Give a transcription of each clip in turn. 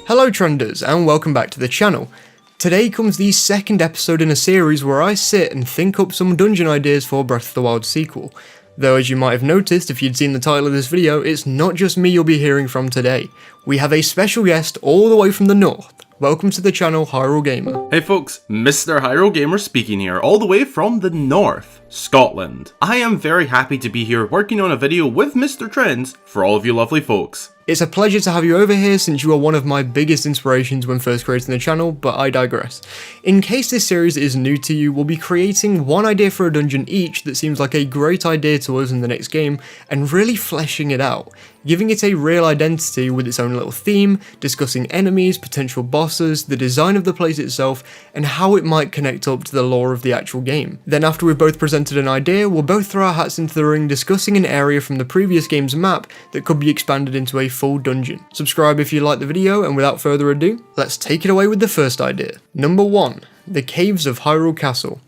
Hello Trenders, and welcome back to the channel. Today comes the second episode in a series where I sit and think up some dungeon ideas for Breath of the Wild sequel. Though as you might have noticed if you'd seen the title of this video, it's not just me you'll be hearing from today. We have a special guest all the way from the north. Welcome to the channel, Hyrule Gamer. Hey folks, Mr. Hyrule Gamer speaking here, all the way from the north, Scotland. I am very happy to be here working on a video with Mr. Trends for all of you lovely folks. It's a pleasure to have you over here since you are one of my biggest inspirations when first creating the channel, but I digress. In case this series is new to you, we'll be creating one idea for a dungeon each that seems like a great idea to us in the next game, and really fleshing it out, giving it a real identity with its own little theme, discussing enemies, potential bosses, the design of the place itself, and how it might connect up to the lore of the actual game. Then after we've both presented an idea, we'll both throw our hats into the ring discussing an area from the previous game's map that could be expanded into a full dungeon. Subscribe if you liked the video, and without further ado, let's take it away with the first idea. Number 1. The Caves of Hyrule Castle.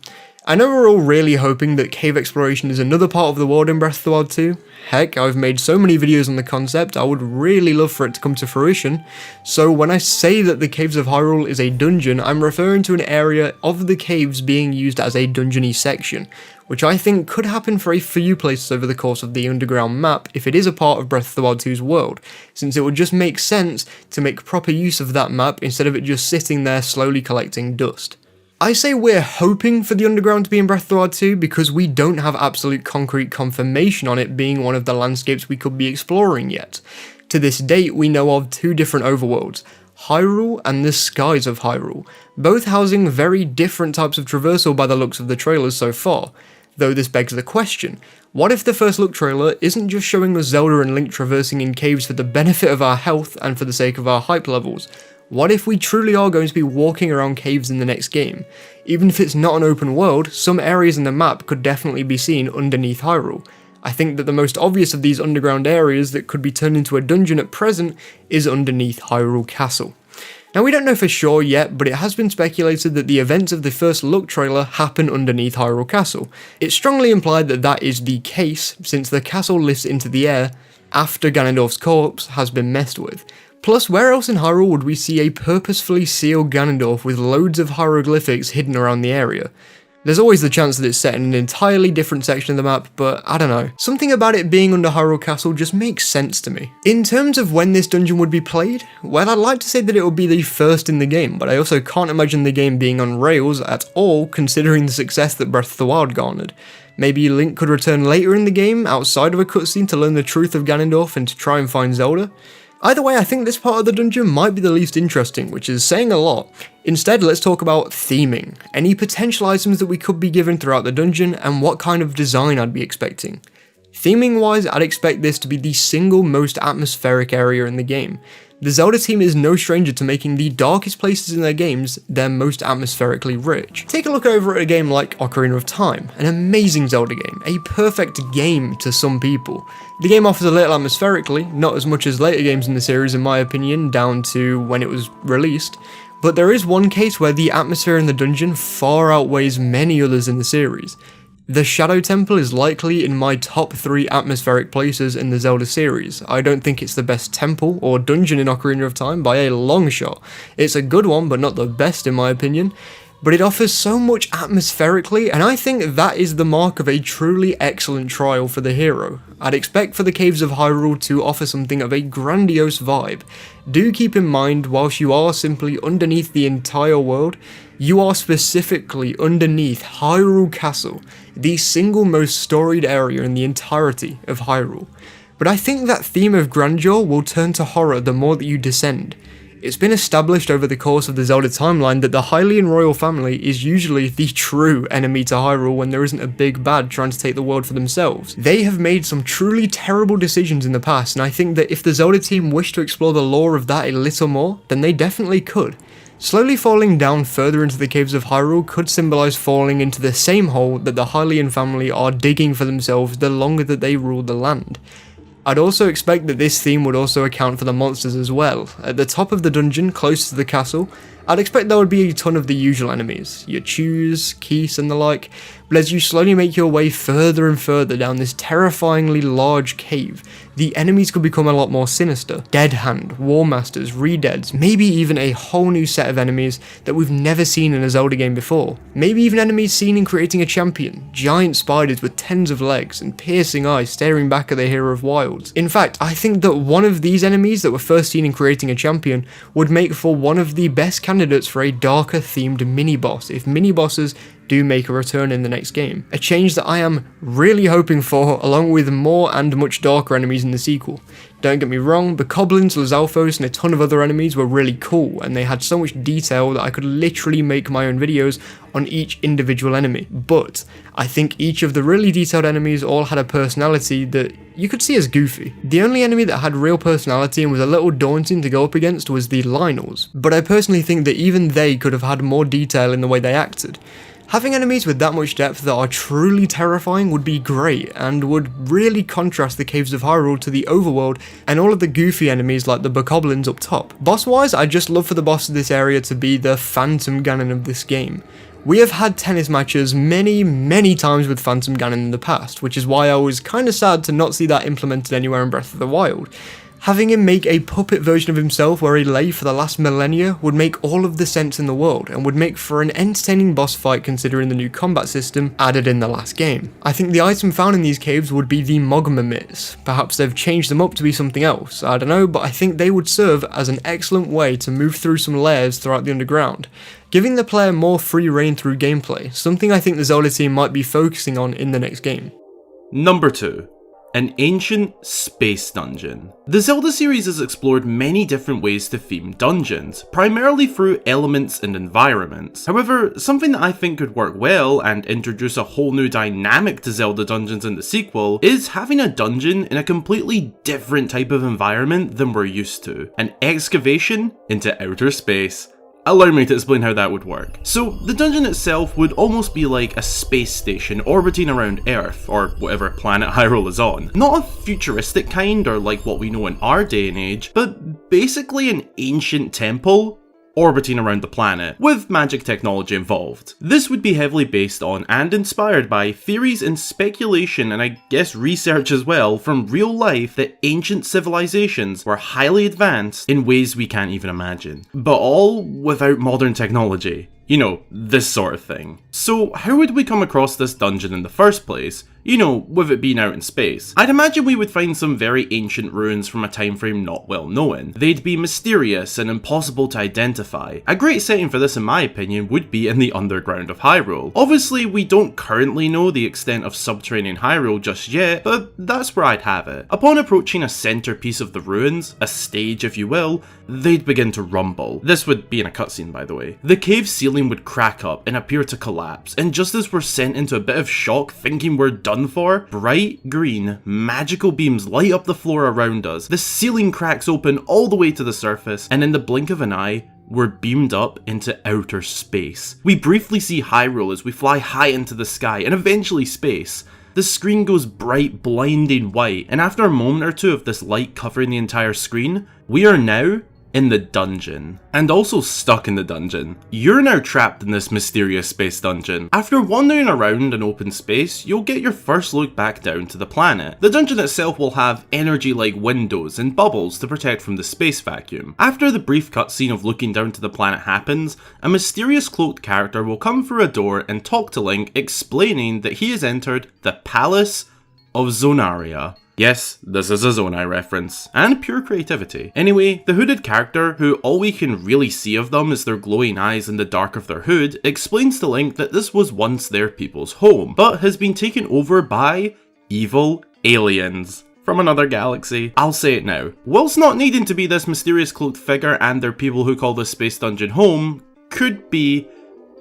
I know we're all really hoping that cave exploration is another part of the world in Breath of the Wild 2. Heck, I've made so many videos on the concept, I would really love for it to come to fruition. So when I say that the Caves of Hyrule is a dungeon, I'm referring to an area of the caves being used as a dungeony section, which I think could happen for a few places over the course of the underground map if it is a part of Breath of the Wild 2's world, since it would just make sense to make proper use of that map instead of it just sitting there slowly collecting dust. I say we're hoping for the underground to be in Breath of the Wild 2 because we don't have absolute concrete confirmation on it being one of the landscapes we could be exploring yet. To this date, we know of two different overworlds, Hyrule and the Skies of Hyrule, both housing very different types of traversal by the looks of the trailers so far. Though this begs the question, what if the first look trailer isn't just showing us Zelda and Link traversing in caves for the benefit of our health and for the sake of our hype levels? What if we truly are going to be walking around caves in the next game? Even if it's not an open world, some areas in the map could definitely be seen underneath Hyrule. I think that the most obvious of these underground areas that could be turned into a dungeon at present is underneath Hyrule Castle. Now we don't know for sure yet, but it has been speculated that the events of the first look trailer happen underneath Hyrule Castle. It's strongly implied that that is the case, since the castle lifts into the air after Ganondorf's corpse has been messed with. Plus, where else in Hyrule would we see a purposefully sealed Ganondorf with loads of hieroglyphics hidden around the area? There's always the chance that it's set in an entirely different section of the map, but I don't know. Something about it being under Hyrule Castle just makes sense to me. In terms of when this dungeon would be played, well, I'd like to say that it would be the first in the game, but I also can't imagine the game being on rails at all, considering the success that Breath of the Wild garnered. Maybe Link could return later in the game, outside of a cutscene, to learn the truth of Ganondorf and to try and find Zelda. Either way, I think this part of the dungeon might be the least interesting, which is saying a lot. Instead, let's talk about theming, any potential items that we could be given throughout the dungeon, and what kind of design I'd be expecting. Theming wise, I'd expect this to be the single most atmospheric area in the game. The Zelda team is no stranger to making the darkest places in their games their most atmospherically rich. Take a look over at a game like Ocarina of Time, an amazing Zelda game, a perfect game to some people. The game offers a little atmospherically, not as much as later games in the series in my opinion, down to when it was released, but there is one case where the atmosphere in the dungeon far outweighs many others in the series. The Shadow Temple is likely in my top 3 atmospheric places in the Zelda series. I don't think it's the best temple or dungeon in Ocarina of Time by a long shot. It's a good one, but not the best in my opinion. But it offers so much atmospherically, and I think that is the mark of a truly excellent trial for the hero. I'd expect for the Caves of Hyrule to offer something of a grandiose vibe. Do keep in mind, whilst you are simply underneath the entire world, you are specifically underneath Hyrule Castle, the single most storied area in the entirety of Hyrule. But I think that theme of grandeur will turn to horror the more that you descend. It's been established over the course of the Zelda timeline that the Hylian royal family is usually the true enemy to Hyrule when there isn't a big bad trying to take the world for themselves. They have made some truly terrible decisions in the past, and I think that if the Zelda team wished to explore the lore of that a little more, then they definitely could. Slowly falling down further into the Caves of Hyrule could symbolise falling into the same hole that the Hylian family are digging for themselves the longer that they rule the land. I'd also expect that this theme would also account for the monsters as well. At the top of the dungeon, close to the castle, I'd expect there would be a ton of the usual enemies, your chews, keys and the like, but as you slowly make your way further and further down this terrifyingly large cave, the enemies could become a lot more sinister. Dead Hand, War Masters, Redeads, maybe even a whole new set of enemies that we've never seen in a Zelda game before. Maybe even enemies seen in Creating a Champion, giant spiders with tens of legs and piercing eyes staring back at the hero of Wilds. In fact, I think that one of these enemies that were first seen in Creating a Champion would make for one of the best candidates for a darker themed mini-boss, if mini-bosses do make a return in the next game. A change that I am really hoping for, along with more and much darker enemies in the sequel. Don't get me wrong, the Bokoblins, Lizalfos and a ton of other enemies were really cool, and they had so much detail that I could literally make my own videos on each individual enemy. But I think each of the really detailed enemies all had a personality that you could see as goofy. The only enemy that had real personality and was a little daunting to go up against was the Lynels, but I personally think that even they could have had more detail in the way they acted. Having enemies with that much depth that are truly terrifying would be great, and would really contrast the Caves of Hyrule to the overworld and all of the goofy enemies like the Bokoblins up top. Boss wise, I'd just love for the boss of this area to be the Phantom Ganon of this game. We have had tennis matches many times with Phantom Ganon in the past, which is why I was kinda sad to not see that implemented anywhere in Breath of the Wild. Having him make a puppet version of himself where he lay for the last millennia would make all of the sense in the world, and would make for an entertaining boss fight considering the new combat system added in the last game. I think the item found in these caves would be the Mogma Mitts. Perhaps they've changed them up to be something else, I don't know, but I think they would serve as an excellent way to move through some layers throughout the underground, giving the player more free reign through gameplay, something I think the Zelda team might be focusing on in the next game. Number 2. An ancient space dungeon. The Zelda series has explored many different ways to theme dungeons, primarily through elements and environments. However, something that I think could work well and introduce a whole new dynamic to Zelda dungeons in the sequel is having a dungeon in a completely different type of environment than we're used to. An excavation into outer space. Allow me to explain how that would work. So, the dungeon itself would almost be like a space station orbiting around Earth, or whatever planet Hyrule is on. Not a futuristic kind, or like what we know in our day and age, but basically an ancient temple orbiting around the planet, with magic technology involved. This would be heavily based on and inspired by theories and speculation, and I guess research as well, from real life that ancient civilizations were highly advanced in ways we can't even imagine. But all without modern technology. You know, this sort of thing. So how would we come across this dungeon in the first place? You know, with it being out in space. I'd imagine we would find some very ancient ruins from a time frame not well known. They'd be mysterious and impossible to identify. A great setting for this in my opinion would be in the underground of Hyrule. Obviously we don't currently know the extent of subterranean Hyrule just yet, but that's where I'd have it. Upon approaching a centerpiece of the ruins, a stage if you will, they'd begin to rumble. This would be in a cutscene by the way. The cave ceiling would crack up and appear to collapse, and just as we're sent into a bit of shock thinking we're done for, bright green magical beams light up the floor around us. The ceiling cracks open all the way to the surface, and in the blink of an eye, we're beamed up into outer space. We briefly see Hyrule as we fly high into the sky and eventually space. The screen goes bright, blinding white, and after a moment or two of this light covering the entire screen, we are now in the dungeon. And also stuck in the dungeon. You're now trapped in this mysterious space dungeon. After wandering around an open space, you'll get your first look back down to the planet. The dungeon itself will have energy-like windows and bubbles to protect from the space vacuum. After the brief cutscene of looking down to the planet happens, a mysterious cloaked character will come through a door and talk to Link, explaining that he has entered the Palace of Zonaria. Yes, this is a Zonai reference, and pure creativity. Anyway, the hooded character, who all we can really see of them is their glowing eyes in the dark of their hood, explains to Link that this was once their people's home, but has been taken over by evil aliens from another galaxy. I'll say it now. Whilst not needing to be this mysterious cloaked figure and their people who call this space dungeon home, could be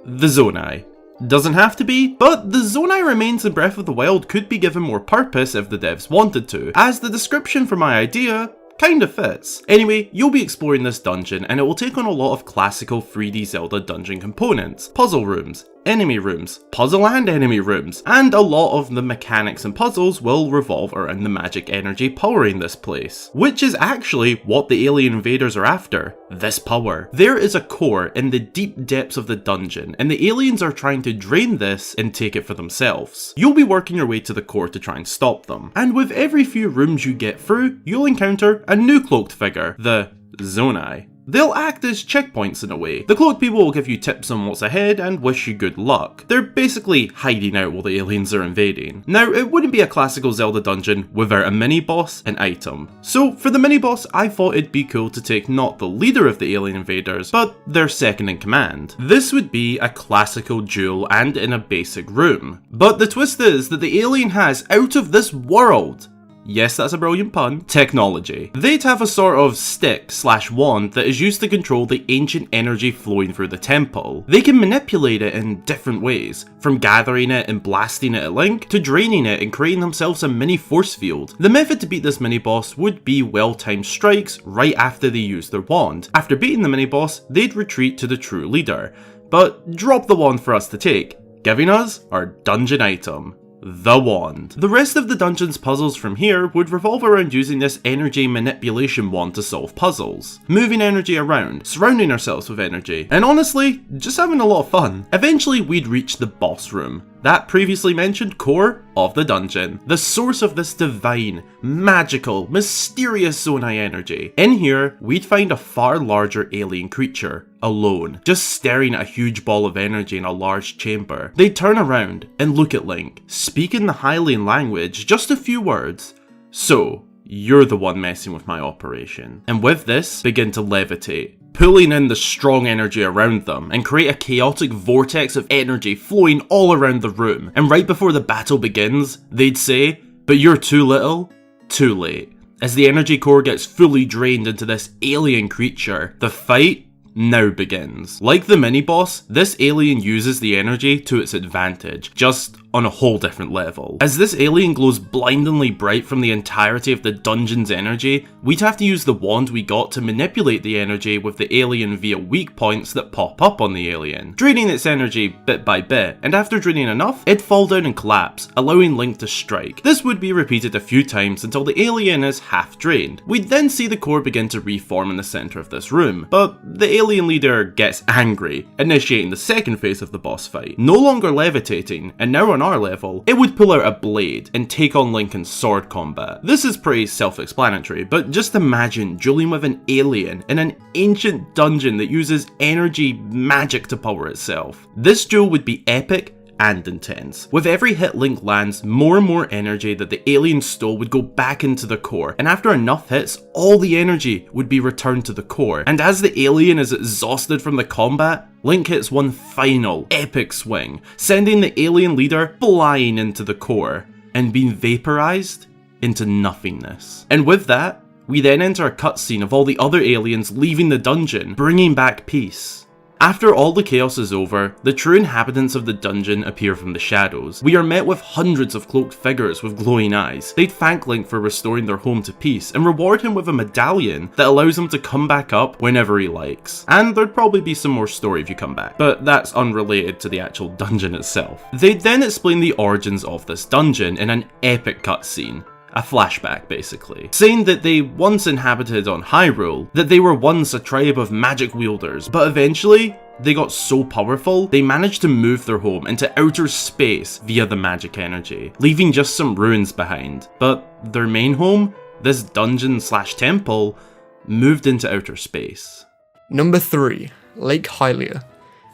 the Zonai. Doesn't have to be, but the Zonai remains in Breath of the Wild could be given more purpose if the devs wanted to, as the description for my idea kinda fits. Anyway, you'll be exploring this dungeon and it will take on a lot of classical 3D Zelda dungeon components, puzzle rooms, enemy rooms, puzzle and enemy rooms, and a lot of the mechanics and puzzles will revolve around the magic energy powering this place, which is actually what the alien invaders are after, this power. There is a core in the deep depths of the dungeon, and the aliens are trying to drain this and take it for themselves. You'll be working your way to the core to try and stop them, and with every few rooms you get through, you'll encounter a new cloaked figure, the Zonai. They'll act as checkpoints in a way. The cloaked people will give you tips on what's ahead and wish you good luck. They're basically hiding out while the aliens are invading. Now, it wouldn't be a classical Zelda dungeon without a mini-boss and item. So for the mini-boss, I thought it'd be cool to take not the leader of the alien invaders, but their second in command. This would be a classical duel and in a basic room. But the twist is that the alien has out of this world, yes, that's a brilliant pun, technology. They'd have a sort of stick/wand that is used to control the ancient energy flowing through the temple. They can manipulate it in different ways, from gathering it and blasting it at Link, to draining it and creating themselves a mini force field. The method to beat this mini-boss would be well-timed strikes right after they use their wand. After beating the mini-boss, they'd retreat to the true leader, but drop the wand for us to take, giving us our dungeon item, the wand. The rest of the dungeon's puzzles from here would revolve around using this energy manipulation wand to solve puzzles, moving energy around, surrounding ourselves with energy, and honestly, just having a lot of fun. Eventually we'd reach the boss room, that previously mentioned core of the dungeon, the source of this divine, magical, mysterious Zonai energy. In here, we'd find a far larger alien creature, alone, just staring at a huge ball of energy in a large chamber. They'd turn around and look at Link, speak in the Hylian language, just a few words. So, you're the one messing with my operation. And with this, begin to levitate, pulling in the strong energy around them and create a chaotic vortex of energy flowing all around the room. And right before the battle begins, they'd say, "But you're too little, too late." As the energy core gets fully drained into this alien creature, the fight now begins. Like the mini-boss, this alien uses the energy to its advantage, just on a whole different level. As this alien glows blindingly bright from the entirety of the dungeon's energy, we'd have to use the wand we got to manipulate the energy with the alien via weak points that pop up on the alien, draining its energy bit by bit, and after draining enough, it'd fall down and collapse, allowing Link to strike. This would be repeated a few times until the alien is half drained. We'd then see the core begin to reform in the center of this room, but the alien leader gets angry, initiating the second phase of the boss fight. No longer levitating, and now on our level, it would pull out a blade and take on Link in sword combat. This is pretty self-explanatory, but just imagine dueling with an alien in an ancient dungeon that uses energy magic to power itself. This duel would be epic and intense. With every hit Link lands, more and more energy that the alien stole would go back into the core, and after enough hits, all the energy would be returned to the core. And as the alien is exhausted from the combat, Link hits one final epic swing, sending the alien leader flying into the core, and being vaporized into nothingness. And with that, we then enter a cutscene of all the other aliens leaving the dungeon, bringing back peace. After all the chaos is over, the true inhabitants of the dungeon appear from the shadows. We are met with hundreds of cloaked figures with glowing eyes. They'd thank Link for restoring their home to peace and reward him with a medallion that allows him to come back up whenever he likes. And there'd probably be some more story if you come back, but that's unrelated to the actual dungeon itself. They'd then explain the origins of this dungeon in an epic cutscene. A flashback, basically, saying that they once inhabited on Hyrule, that they were once a tribe of magic wielders, but eventually, they got so powerful, they managed to move their home into outer space via the magic energy, leaving just some ruins behind. But their main home, this dungeon/temple, moved into outer space. Number 3. Lake Hylia.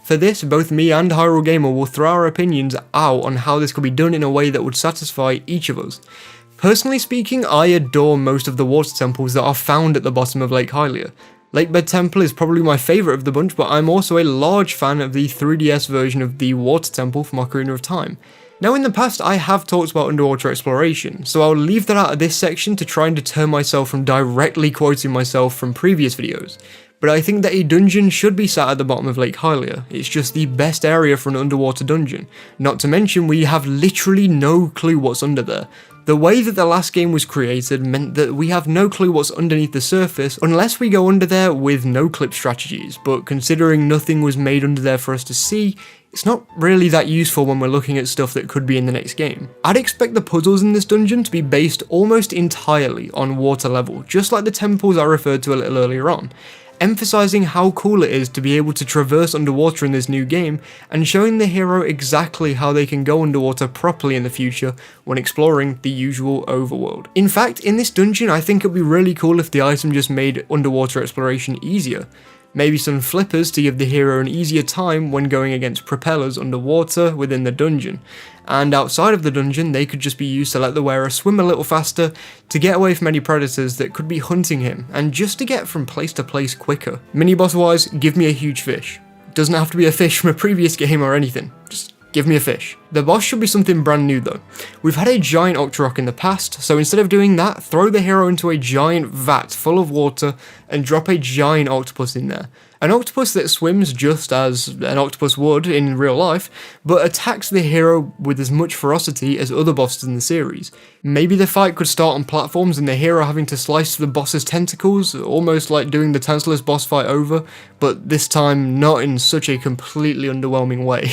For this, both me and Hyrule Gamer will throw our opinions out on how this could be done in a way that would satisfy each of us. Personally speaking, I adore most of the water temples that are found at the bottom of Lake Hylia. Lakebed Temple is probably my favourite of the bunch, but I'm also a large fan of the 3DS version of the Water Temple from Ocarina of Time. Now in the past I have talked about underwater exploration, so I'll leave that out of this section to try and deter myself from directly quoting myself from previous videos. But I think that a dungeon should be sat at the bottom of Lake Hylia. It's just the best area for an underwater dungeon. Not to mention we have literally no clue what's under there. The way that the last game was created meant that we have no clue what's underneath the surface unless we go under there with no clip strategies, but considering nothing was made under there for us to see, it's not really that useful when we're looking at stuff that could be in the next game. I'd expect the puzzles in this dungeon to be based almost entirely on water level, just like the temples I referred to a little earlier on, emphasizing how cool it is to be able to traverse underwater in this new game, and showing the hero exactly how they can go underwater properly in the future when exploring the usual overworld. In fact, in this dungeon I think it'd be really cool if the item just made underwater exploration easier. Maybe some flippers to give the hero an easier time when going against propellers underwater within the dungeon. And outside of the dungeon, they could just be used to let the wearer swim a little faster to get away from any predators that could be hunting him, and just to get from place to place quicker. Mini-boss wise, give me a huge fish. Doesn't have to be a fish from a previous game or anything, just give me a fish. The boss should be something brand new though. We've had a giant Octorok in the past, so instead of doing that, throw the hero into a giant vat full of water and drop a giant octopus in there. An octopus that swims just as an octopus would in real life, but attacks the hero with as much ferocity as other bosses in the series. Maybe the fight could start on platforms and the hero having to slice the boss's tentacles, almost like doing the Tantalus boss fight over, but this time not in such a completely underwhelming way.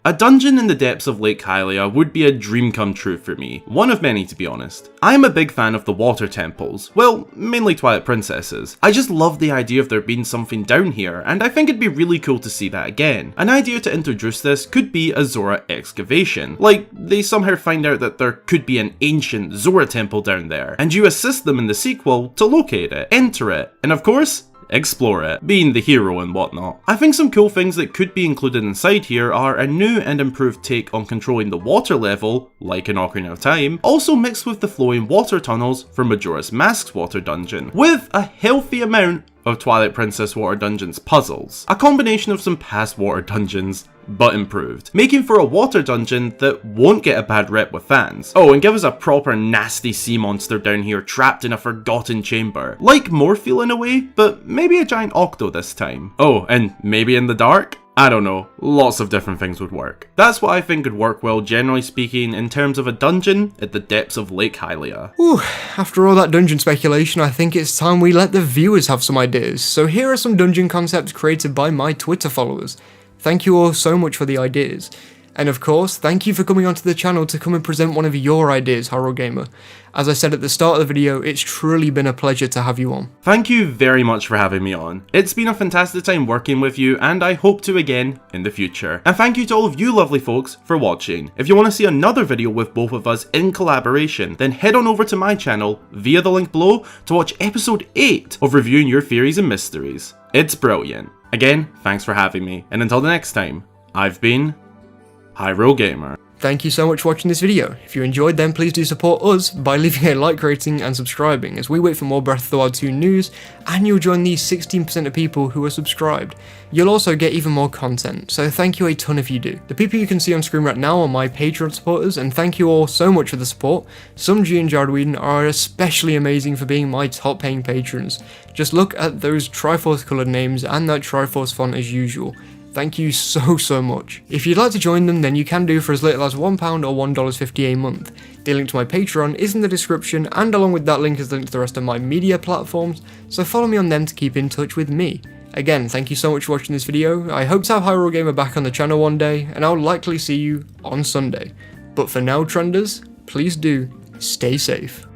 A dungeon in the depths of Lake Hylia would be a dream come true for me, one of many to be honest. I'm a big fan of the water temples, well, mainly Twilight Princesses. I just love the idea of there being something down here, and I think it'd be really cool to see that again. An idea to introduce this could be a Zora excavation. Like, they somehow find out that there could be an ancient Zora temple down there, and you assist them in the sequel to locate it, enter it, and of course, explore it, being the hero and whatnot. I think some cool things that could be included inside here are a new and improved take on controlling the water level, like in Ocarina of Time, also mixed with the flowing water tunnels from Majora's Mask's water dungeon, with a healthy amount of Twilight Princess Water Dungeon's puzzles. A combination of some past water dungeons, but improved, making for a water dungeon that won't get a bad rep with fans. Oh, and give us a proper nasty sea monster down here trapped in a forgotten chamber. Like Morphle in a way, but maybe a giant octo this time. Oh, and maybe in the dark? I don't know, lots of different things would work. That's what I think would work well, generally speaking, in terms of a dungeon at the depths of Lake Hylia. Whew, after all that dungeon speculation, I think it's time we let the viewers have some ideas. So here are some dungeon concepts created by my Twitter followers. Thank you all so much for the ideas. And of course, thank you for coming onto the channel to come and present one of your ideas, Hyrule Gamer. As I said at the start of the video, it's truly been a pleasure to have you on. Thank you very much for having me on. It's been a fantastic time working with you, and I hope to again in the future. And thank you to all of you lovely folks for watching. If you want to see another video with both of us in collaboration, then head on over to my channel via the link below to watch episode 8 of Reviewing Your Theories and Mysteries. It's brilliant. Again, thanks for having me, and until the next time, I've been Hyrule Gamer. Thank you so much for watching this video. If you enjoyed, then please do support us by leaving a like rating and subscribing as we wait for more Breath of the Wild 2 news, and you'll join the 16% of people who are subscribed. You'll also get even more content, so thank you a ton if you do. The people you can see on screen right now are my Patreon supporters, and thank you all so much for the support. Some G and Jared Whedon are especially amazing for being my top paying patrons. Just look at those Triforce coloured names and that Triforce font as usual. Thank you so much. If you'd like to join them, then you can do for as little as £1 or $1.50 a month. The link to my Patreon is in the description, and along with that link is the link to the rest of my media platforms, so follow me on them to keep in touch with me. Again, thank you so much for watching this video. I hope to have Hyrule Gamer back on the channel one day, and I'll likely see you on Sunday. But for now, Trenders, please do stay safe.